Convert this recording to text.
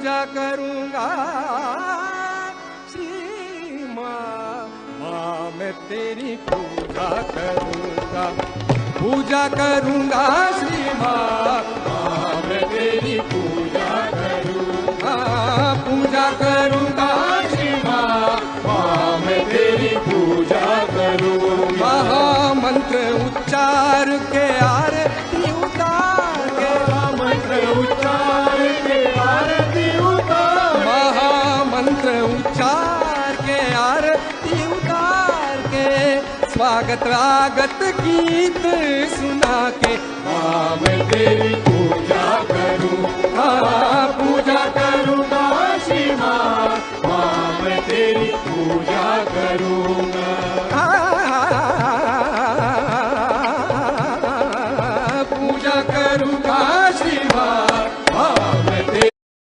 पूजा करूंगा श्री माँ, माँ मैं तेरी पूजा करूंगा, पूजा करूंगा श्री माँ, माँ मैं तेरी पूजा करूंगा, पूजा करूंगा श्री माँ, माँ मैं तेरी पूजा करूंगा। मंत्र उच्चार के आरती उतार के, मंत्र उच्चार के आरती उतार, महामंत्र उच्चार के आरती उतार के, स्वागत आगत गीत सुना के, माँ मैं तेरी पूजा करूँ,